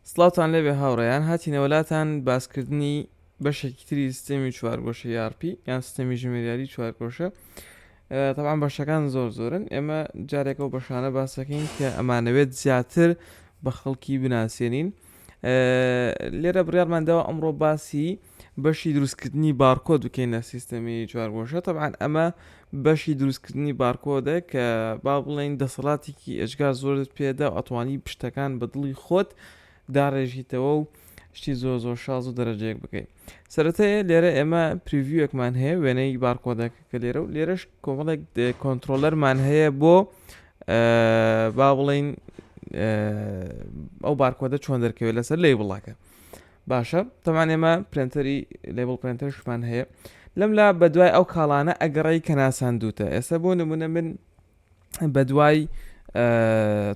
سڵاتان لێبێ هاوڕێیان هاتینە وەلاتان باسکردنی بەشێکی تری سیستەمی چوارگۆشە ERP یان سیستەمی ژمێریاری چوارگۆشە. طبعا بەشەکان زۆرن ئێمە جارێکە و بەشانە باسەکەین کە ئەمانەوێت زیاتر بە خەڵکی بناسیێنین. لێرە بڕیارمانداوە ئەمڕۆ باسی بەشی دروستکردنی بارکۆد بکەینە سیستەمی چوارگۆشە. طبعا ئەمە بەشی دروستکردنی بارکۆدە کە با بڵێن دەسەڵاتێکی ئەجگار زۆرت پێدا ئەتوانی پشتەکان بە دڵی خۆت داڕێژیتەوە و شتی زۆر شاز و دەرەجەیەک بکەیت. سەرەتایە لێرە ئێمە پریڤیوەکمان هەیە وێنەی بارکۆدەکە کە لێرە و لێرەش کۆمەڵێک کۆنتترۆلەرمان هەیە بۆ با بڵین ئەو بارکۆدە چۆن دەرکەوێت لەسەر لێبڵاکە. باشە تەمان ئێمە پرنتەری لێبڵ پرنتەرشمان هەیە لەم لا بەدوای ئەو کاڵانە ئەگەڕی کە ناساندوتە. ئێستا بۆ نمونە من بەدوای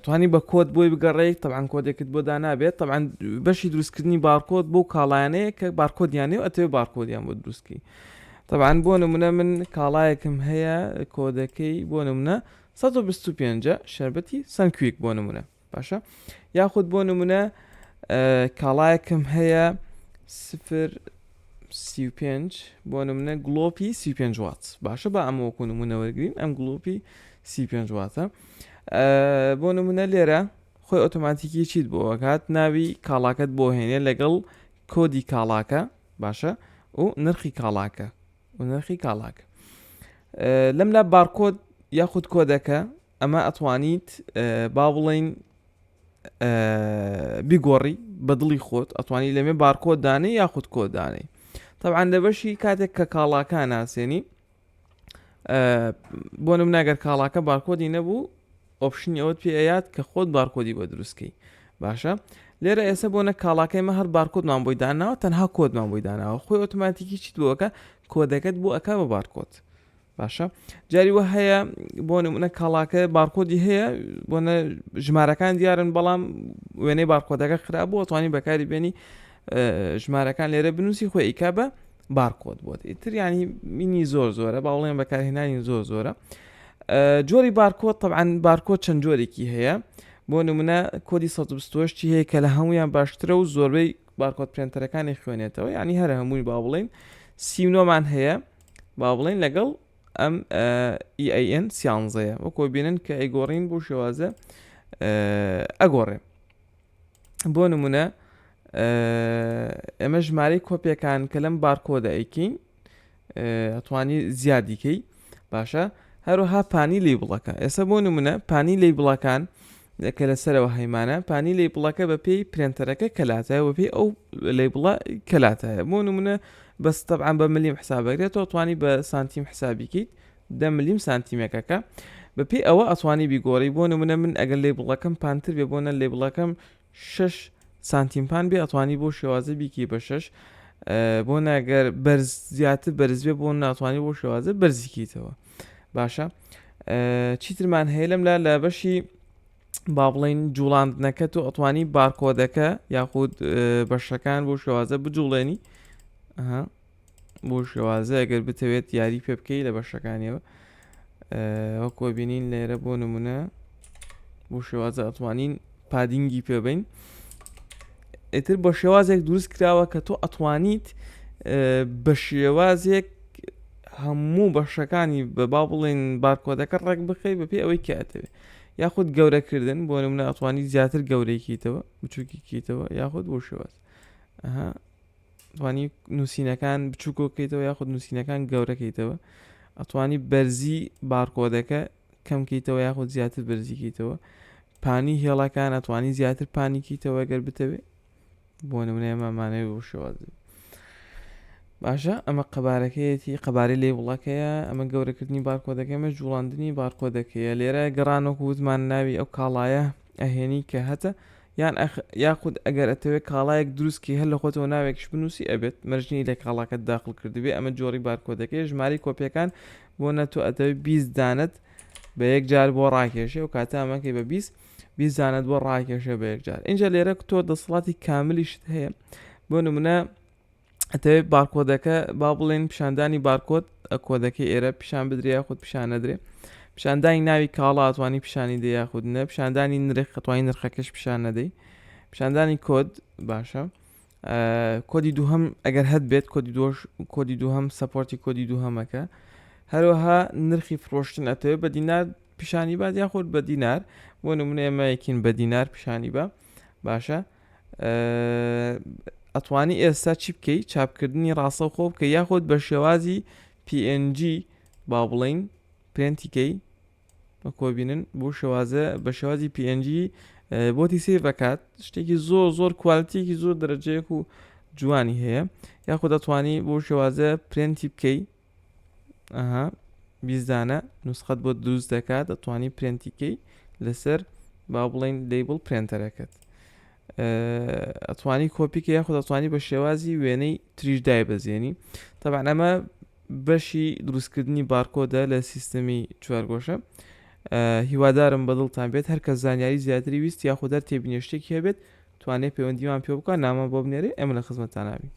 توانی بە کۆد بۆی بگەڕێیت طبعا کۆدێکت بۆ دانابێت. طبعا بەشی دروستکردنی بارکۆد بۆ کاڵایانەیە کە بارکۆدیانێ و ئەتەوێ بارکۆدیان بۆ دروستکی. طبعا بۆ نمونە من کاڵایەکم هەیە کۆدەکەی بۆ نمونە 125 شەربەتی سنکویک بۆ نمونە. باشە یاخود بۆ نمونە کاڵایەکم هەیە 035 بۆ نمونە گلۆپی 35 وات. باشە بە ئەمەوەکو نمونە وەرگین ئەم گلۆپی 35 واتە. بۆ نمونە لێرە خۆی ئۆتۆماتیکی چیت بۆ ئەکات ناوی کاڵاکەت بۆ هێنێ لەگەڵ کۆدی کاڵاکە. باشە و نرخی کاڵاکە لەم لا بارکۆد یاخود کۆدەکە ئەمە ئەتوانیت با بڵین بیگۆڕی بە دڵی خۆت ئەتوانی لەمێ بارکۆد دانێ یاخود کۆدانەی. طبعا لە بەشی کاتێک کە کاڵاکە ناسێنی بۆ نمونە ئەگەر کاڵاکە بارکۆدی نەبوو ئۆپشنی ئەوت پێ ئەیات کە خۆت بارکۆدی بۆ دروستکەی. باشە لێرە ئێستا بۆنە کاڵاکەیمە هەر بارکۆدمان بۆی داناوە تەنها کۆدمان بۆی داناوە خۆی ئۆتۆماتیکی چیت بۆەکە کۆدەکەت بۆ ئەکا بە بارکۆد. باشە جاری وە هەیە بۆ نمونە کاڵاکە بارکۆدی هەیە بۆنە ژمارەکان دیارن بەڵام وێنەی بارکۆدەکە خراپ بوو ئەتوانی بەکاری بێنی ژمارەکان لێرە بنووسی خۆی ئیکا بە بارکۆد بۆت. ئیتر ینی مینی زۆرە باوڵێن بەکارهێنانی زۆرە. جۆری بارکۆد طبعا بارکۆد چەند جۆرێکی هەیە بۆ نمونە کۆدی 128 هەیە کە لە هەمویان باشترە و زۆربەی بارکۆد پرنتەرەکانی خوێنێتەوە ینی هەر هەمووی با بڵێن 39مان هەیە با بڵێن لەگەڵ ئەم EAN سیانزەیە وەکۆ بینن کە ئەیگۆڕین بۆ شێوازە ئەگۆڕێ. بۆ نمونە ئەمە ژمارەی کۆپیەکان کە لەم بارکۆدە ئەیکین ئەتوانی زیادیکەی. باشە هەروەها پانی لێبڵەکە. ئێستا بۆ نمونە پانی لێبڵەکان کە لەسەرەوە هەیمانە پانی لێبڵەکە بە پێی پرنتەرەکە کەلاتایە بە پێی ئەو لێبڵە کەلاتایە. بۆ نمونە بەس طبعا بە ملیم حسابەکرێتەوە توانی بە سانتیم حسابیکەیت 10 ملیم سانتیمێکەکە بە پێی ئەوە ئەتوانی بیگۆڕی. بۆ نمونە من ئەگەر لێبڵەکەم پانتر بێ بۆنە لێبڵەکەم 6 سانتیمپان بێ ئەتوانی بۆ شێوازە بیکی بە 6 بۆ ناگەر بەرز زیاتر بەرز بێ بۆ ناتوانانی بۆ شێوازە بەرزیکیتەوە. باشە چیترمان هەیە لەم لە بەشی با بڵین جوڵاندنەکە و ئەتوانی بارکۆدەکە یاخود بەشەکان بۆ شێوازە بجوڵێنی بۆ شێوازە ئەگەر بتەوێت یاری پێ بکەی لە بەشەکانیەوە وەکۆ بینین لێرە بۆ نمونە بۆ شێوازە ئەتوانین پادینگی پێبین. ئیتر بە شێوازێک دروست کراوە کە تۆ ئەتوانیت بە شێوازێک هەموو بەشەکانی بە با بڵێن بارکۆدەکە ڕێک بخەی بە پێی ئەوەی کاتەوێ یاخود گەورەکردن بۆ نمونە ئەتوانی زیاتر گەورەیکیتەوە بچووکیکیتەوە یاخود بۆ شێواز ئەتوانی نووسینەکان بچووکۆکەیتەوە یاخود نووسینەکان گەورەکەیتەوە. ئەتوانی بەرزی بارکۆدەکە کەمکەیتەوە یاخود زیاتر بەرزیکیتەوە. پانی هێڵەکان ئەتوانی زیاتر پانیکیتەوە گەر بتەوێ بۆ نمونە ئێمەمانەوە بۆ شێواز. باشە ئەمە قەبارەکەیەتی قەبارەی لێبڵەکەیە ئەمە گەورەکردنی بارکۆدەکەمە جوڵاندنی بارکۆدەکەیە. لێرە گەڕانۆک وتمان ناوی ئەو کاڵایە ئەهێنی کە هەتە یاخود ئەگەر ئەتەوێت کاڵایەک دروستکی هەر لە خۆتەوە ناوێکش بنووسی ئەبێت مەرجنی لە کاڵاکەت داخل کردبێ. ئەمە جۆری بارکۆدەکەی ژماری کۆپیەکان بۆ نەتۆ ئەتەوێت 20 دانت بە یەک جار بۆ ڕاکێشێ و کاتە ئەمەکەی بە 20 دانت بۆ ڕاکێشە بە یەک جار. اینجا لێرە تۆ دەسەڵاتی کاملیشت هەیە بۆ نمونە ئەتەوێت بارکۆدەکە با بڵێن پیشاندانی بارکۆد کۆدەکەی ئێرە پیشان بدرێ یاخود پیشان نەدرێ. پیشاندانی ناوی کاڵا ئەتوانی پیشانی دێ یاخود نە. پیشاندانی نرخ ئەتوانی نرخەکەش پیشان نەدەی. پیشاندانی کۆد باشە کۆدی دووهەم ئەگەر هەت بێت کۆدی دووهەم سەپۆرتی کۆدی دووهەمەکە هەروەها نرخی فرۆشتن ئەتەوێت بە دینار پیشانی با یاخود بە دینار بۆ نمونە ئێمە یەکین بە دینار پیشانی بە باشە ئەتوانی ئێستا چی بکەی چاپکردنی ڕاستەوخۆ بکە یاخود بە شێوازی PNG با بڵین پرێنتیکەی کۆبینن بۆ شێوازە بە شێوازی PNG بۆتی سێ بکات شتێکی زۆر کوالتیکی زۆر دەرەجەیەک و جوانی هەیە یاخود دەتوانی بۆ شێوازە پرێنتی بکەی بیزدانە نوسخەت بۆ دروست دەکات دەتوانی پرێنتیکەی لەسەر با بڵین لیبل پرێنتەرەکەت ئەتوانی کۆپیکە یاخود دەتوانی بە شێوازی وێنەی تریشدای بەزێنی تەبعا ئەمە بەشی دروستکردنی بارکۆدە لە سیستەمی چوارگۆشە هیوادارم بەدڵتان بێت هەر کەس زانیاری زیاتری ویست یاخود هەر تێبینی شتێکی هەبێت توانێت پەیوەندیمان پێ بکە نامە بۆ بنێرێ ئێمە لە خزمەتتان ناوین